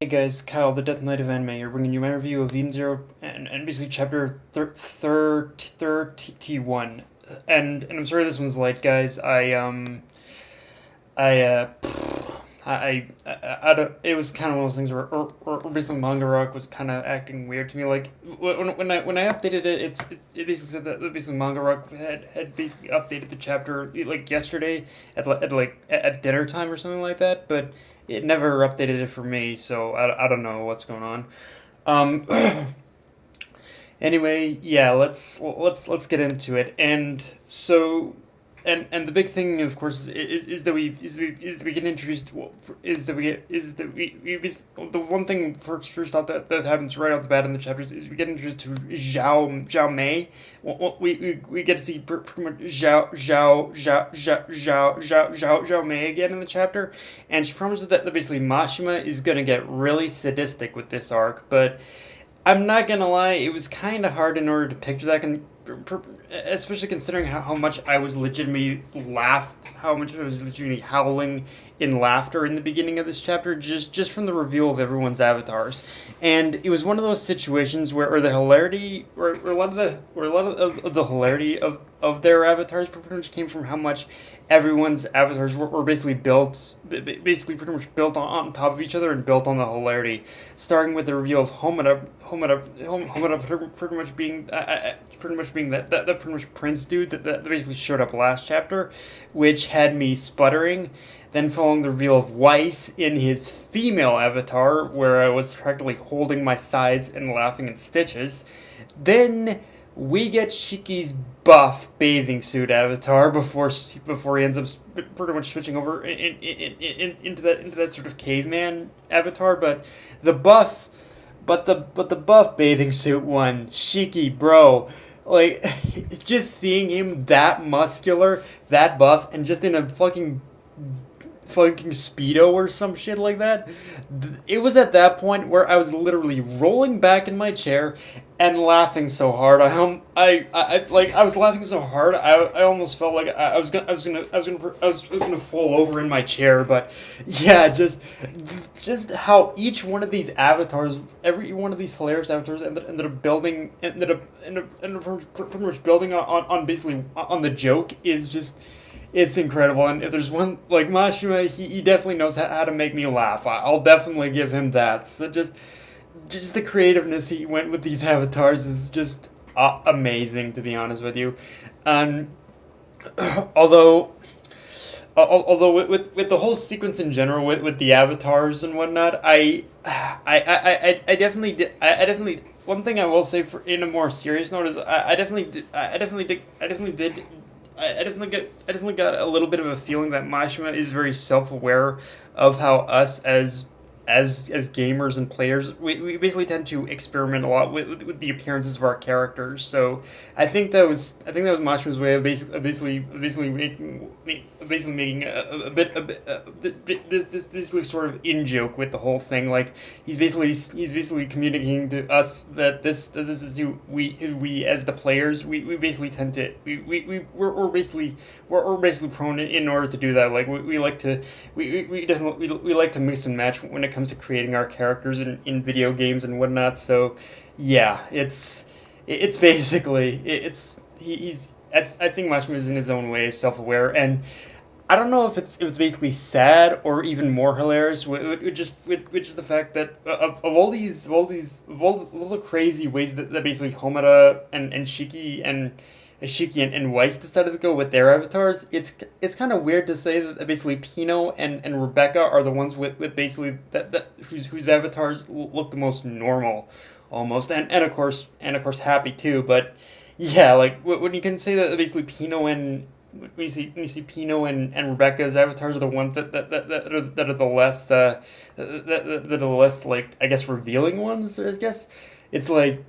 Hey guys, Kyle, the Death Knight of Anime here, bringing you my review of Eden Zero and basically chapter 31. And I'm sorry this one's late, guys. I I don't. It was kind of one of those things where basically Manga Rock was kind of acting weird to me. Like when I updated it, it basically said that basically Manga Rock had basically updated the chapter like yesterday at dinner time or something like that, but it never updated it for me. So I don't know what's going on. Um, Anyway, yeah, let's get into it. And the big thing, of course, is that we get introduced. Is that we get is that the one thing first off that happens right off the bat in the chapters is we get introduced to Zhao Mei. We get to see pretty much Zhao Mei again in the chapter, and she promises that basically Mashima is gonna get really sadistic with this arc, but I'm not gonna lie, it was kind of hard in order to picture that, especially considering how much I was legitimately how much I was legitimately howling in laughter in the beginning of this chapter, just from the reveal of everyone's avatars, and it was one of those situations where the hilarity, or a lot of the hilarity of their avatars pretty much came from how much everyone's avatars were basically basically pretty much built on top of each other and built on the hilarity, starting with the reveal of Homada pretty much being that pretty much Prince dude that basically showed up last chapter, which had me sputtering. Then following the reveal of Weiss in his female avatar, where I was practically holding my sides and laughing in stitches. Then we get Shiki's buff bathing suit avatar before he ends up pretty much switching over into that sort of caveman avatar. But the buff, the buff bathing suit one, Shiki, bro. Like, just seeing him that muscular, that buff, and just in a fucking speedo or some shit like that. It was at that point where I was literally rolling back in my chair and laughing so hard. I was laughing so hard. I almost felt like I was gonna fall over in my chair. But yeah, just how each one of these avatars, every one of these hilarious avatars, ended up pretty much building on basically on the joke is just, it's incredible. And if there's one, like Mashima, he definitely knows how to make me laugh. I'll definitely give him that. So just the creativeness he went with these avatars is just amazing, to be honest with you. Um, although with the whole sequence in general, with the avatars and whatnot, I definitely did. I definitely, one thing I will say, for in a more serious note, is I definitely got a little bit of a feeling that Mashima is very self aware of how us as gamers and players, we basically tend to experiment a lot with the appearances of our characters. So I think that was Mashima's way of basically making this basically sort of in joke with the whole thing. Like, he's basically communicating to us that this is who we as the players, we basically tend to we're basically prone in order to do that. Like, we like to we definitely we like to mix and match when it comes to creating our characters in video games and whatnot. So yeah, it's basically he's I think Mashima is in his own way self-aware, and I don't know if it's basically sad or even more hilarious, which is the fact that of all the crazy ways that basically Homura and Shiki and Weiss decided to go with their avatars. It's kind of weird to say that basically Pino and Rebecca are the ones with basically that whose avatars look the most normal, almost, and of course Happy too. But yeah, like when you can say that basically Pino and when you see Pino and Rebecca's avatars are the ones that are the less that are the less, like, I guess, revealing ones, I guess. It's like,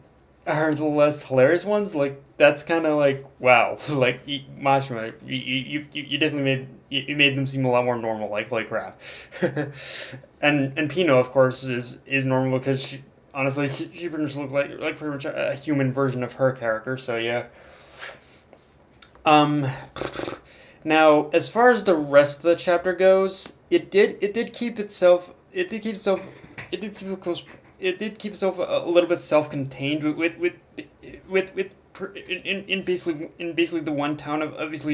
are the less hilarious ones. Like, that's kind of like, wow. Like, Mashima, you definitely you made them seem a lot more normal, like crap. And Pino, of course, is normal because she pretty much looked like pretty much a human version of her character. So yeah. Um, Now, as far as the rest of the chapter goes, it did keep itself it did keep close. It did keep itself a little bit self-contained in basically the one town of obviously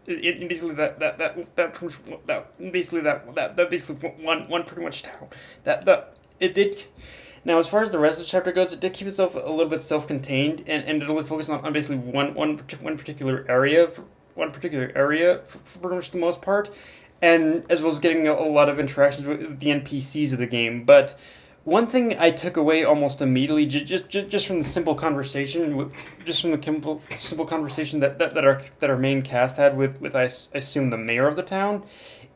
in basically that basically one pretty much town that it did. Now, as far as the rest of the chapter goes, it did keep itself a little bit self-contained, and it only focused on basically one particular area, for pretty much the most part, and as well as getting a lot of interactions with the NPCs of the game. But one thing I took away almost immediately, just from the simple conversation, just from the simple conversation that our main cast had with I assume the mayor of the town,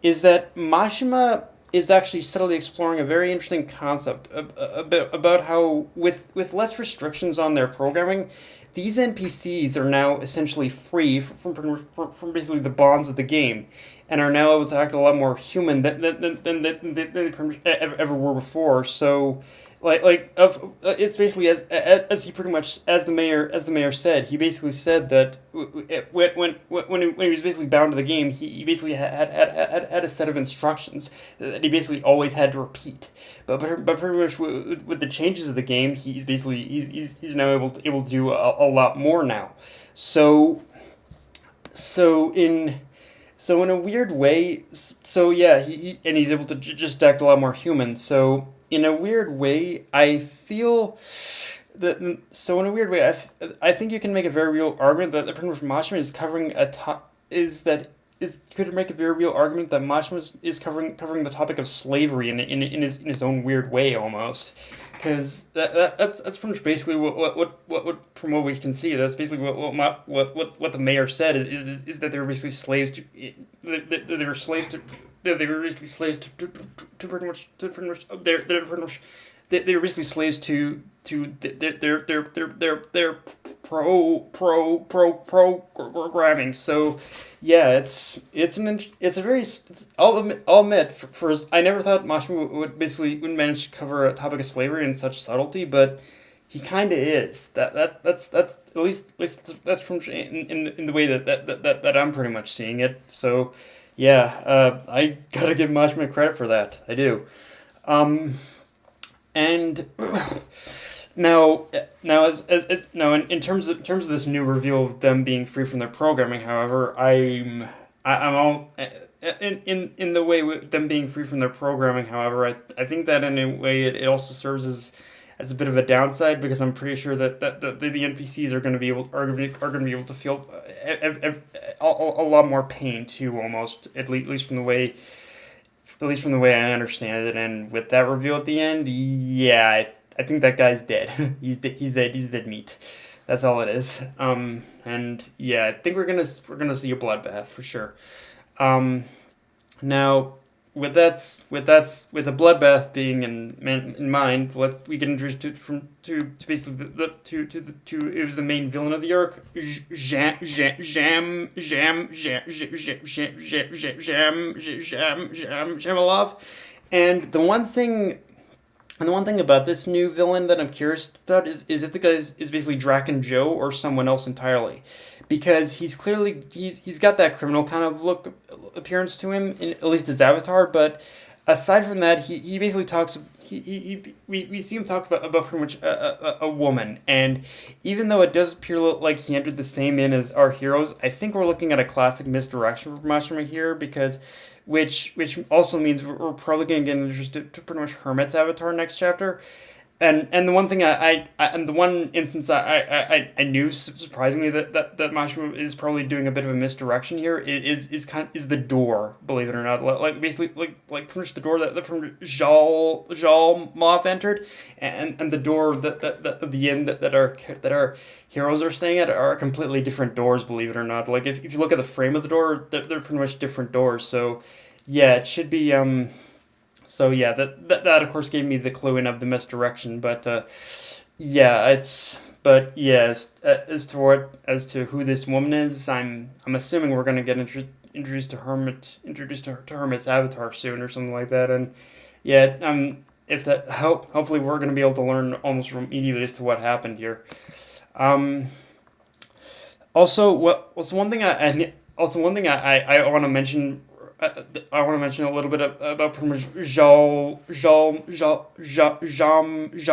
is that Mashima is actually subtly exploring a very interesting concept a bit about how with less restrictions on their programming, these NPCs are now essentially free from basically the bonds of the game, and are now able to act a lot more human than they ever were before. So, it's basically as he pretty much as the mayor said, he basically said that when he was basically bound to the game, he basically had a set of instructions that he basically always had to repeat. But pretty much with the changes of the game, he's now able to do a lot more now. So in so in a weird way, so yeah, and he's able to just act a lot more human. So in a weird way, I feel that. So in a weird way, I think you can make a very real argument that the Prince of Mashima is covering a top is could make a very real argument that Mashima is covering the topic of slavery in his own weird way almost. Because that's pretty much basically what from what we can see, that's basically what the mayor said is that they were basically slaves to they were slaves to they were basically slaves to pretty much they're pretty much they were basically slaves to their programming. So yeah, I'll admit I never thought Mashima would manage to cover a topic of slavery in such subtlety, but he kind of is. That's at least that's from in the way that I'm pretty much seeing it. So yeah, I gotta give Mashima credit for that. I do. And in terms of this new reveal of them being free from their programming, however, I'm all in the way with them being free from their programming. However, I think that in a way it also serves as a bit of a downside, because I'm pretty sure that the NPCs are going to be able to feel a lot more pain too, almost at least from the way. At least from the way I understand it, and with that reveal at the end, yeah, I think that guy's dead. He's dead. He's dead meat. That's all it is. And yeah, I think we're gonna see a bloodbath for sure. Now, with the bloodbath being in mind, we get introduced to basically it was the main villain of the arc, Jamilov, and the one thing about this new villain that I'm curious about is if the guy is basically Draken Joe or someone else entirely, because he's got that criminal kind of appearance to him, in at least his avatar. But aside from that, he basically talks. We see him talk about pretty much a woman, and even though it does appear like he entered the same inn as our heroes, I think we're looking at a classic misdirection for Mashima here, because which also means we're probably going to get introduced to pretty much Hermit's avatar next chapter. And the one thing and the one instance I knew surprisingly that Mashima is probably doing a bit of a misdirection here is the door, believe it or not, like basically like pretty much the door that from Jamilov entered, and the door that of the inn that our heroes are staying at are completely different doors, believe it or not. Like if you look at the frame of the door, they're pretty much different doors. So yeah, it should be So yeah, that of course gave me the clue in of the misdirection, but yeah, as to who this woman is, I'm assuming we're gonna get introduced to Hermit's avatar soon or something like that, and yeah, if that hopefully we're gonna be able to learn almost immediately as to what happened here. Also, one thing I want to mention I want to mention a little bit about pretty much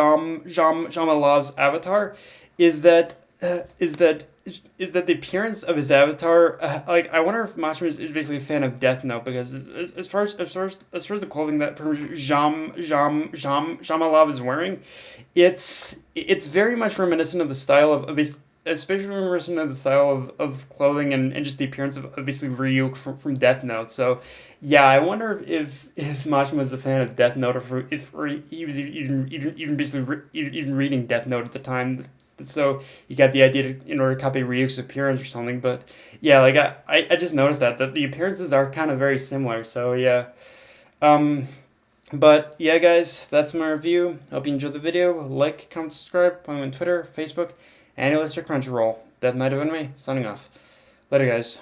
Jamilov's avatar, is that is that the appearance of his avatar. Like, I wonder if Mashima is basically a fan of Death Note, because as far as the clothing that pretty much Jamilov is wearing, it's very much reminiscent of the style of his, especially reminiscent of the style of clothing, and just the appearance of basically Ryuk from Death Note. So, yeah, I wonder if Mashima was a fan of Death Note, or he was even basically even reading Death Note at the time. So you got the idea to, in order to copy Ryuk's appearance or something. But yeah, like I just noticed that the appearances are kind of very similar. So yeah. But yeah, guys, that's my review. Hope you enjoyed the video. Like, comment, subscribe. Follow me on Twitter, Facebook, and let's check Crunchyroll. That might have been me. Signing off. Later, guys.